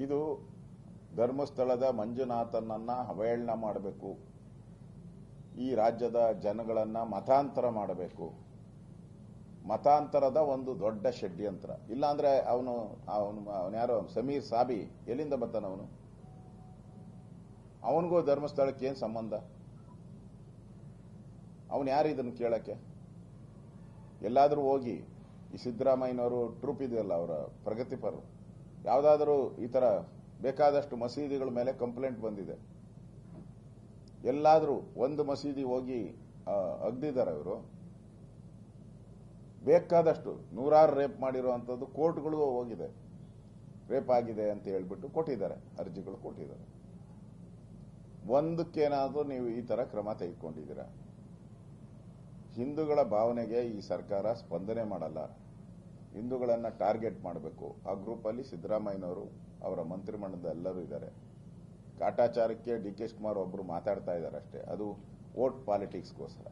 ಇದು ಧರ್ಮಸ್ಥಳದ ಮಂಜುನಾಥನನ್ನ ಅವಹೇಳನ ಮಾಡಬೇಕು, ಈ ರಾಜ್ಯದ ಜನಗಳನ್ನ ಮತಾಂತರ ಮಾಡಬೇಕು, ಮತಾಂತರದ ಒಂದು ದೊಡ್ಡ ಷಡ್ಯಂತ್ರ. ಇಲ್ಲಾಂದ್ರೆ ಅವನು ಯಾರೋ ಸಮೀರ್ ಸಾಬಿ ಎಲ್ಲಿಂದ ಬರ್ತಾನ? ಅವನಿಗೂ ಧರ್ಮಸ್ಥಳಕ್ಕೆ ಏನ್ ಸಂಬಂಧ? ಅವನು ಯಾರು ಇದನ್ನು ಕೇಳಕ್ಕೆ? ಎಲ್ಲಾದರೂ ಹೋಗಿ ಈ ಸಿದ್ದರಾಮಯ್ಯನವರು ಟ್ರೂಪ್ ಇದೆಯಲ್ಲ, ಅವರ ಪ್ರಗತಿಪರರು, ಯಾವುದಾದರೂ ಈ ತರ ಬೇಕಾದಷ್ಟು ಮಸೀದಿಗಳ ಮೇಲೆ ಕಂಪ್ಲೇಂಟ್ ಬಂದಿದೆ, ಎಲ್ಲಾದರೂ ಒಂದು ಮಸೀದಿ ಹೋಗಿ ಅಗ್ದಿದ್ದಾರೆ ಅವರು. ಬೇಕಾದಷ್ಟು ನೂರಾರು ರೇಪ್ ಮಾಡಿರುವಂತದ್ದು ಕೋರ್ಟ್ಗಳಿಗೂ ಹೋಗಿದೆ, ರೇಪ್ ಆಗಿದೆ ಅಂತ ಹೇಳ್ಬಿಟ್ಟು ಕೊಟ್ಟಿದ್ದಾರೆ, ಅರ್ಜಿಗಳು ಕೊಟ್ಟಿದ್ದಾರೆ. ಒಂದಕ್ಕೇನಾದರೂ ನೀವು ಈ ತರ ಕ್ರಮ ತೆಗೆದುಕೊಂಡಿದ್ದೀರಾ? ಹಿಂದೂಗಳ ಭಾವನೆಗೆ ಈ ಸರ್ಕಾರ ಸ್ಪಂದನೆ ಮಾಡಲ್ಲ, ಹಿಂದೂಗಳನ್ನ ಟಾರ್ಗೆಟ್ ಮಾಡಬೇಕು. ಆ ಗ್ರೂಪ್ ಅಲ್ಲಿ ಸಿದ್ದರಾಮಯ್ಯನವರು, ಅವರ ಮಂತ್ರಿಮಂಡಲದ ಎಲ್ಲರೂ ಇದ್ದಾರೆ. ಕಾಟಾಚಾರಕ್ಕೆ ಡಿ ಕೆ ಶಿವಕುಮಾರ್ ಒಬ್ರು ಮಾತಾಡ್ತಾ ಇದ್ದಾರೆ ಅಷ್ಟೇ, ಅದು ವೋಟ್ ಪಾಲಿಟಿಕ್ಸ್ಗೋಸ್ಕರ.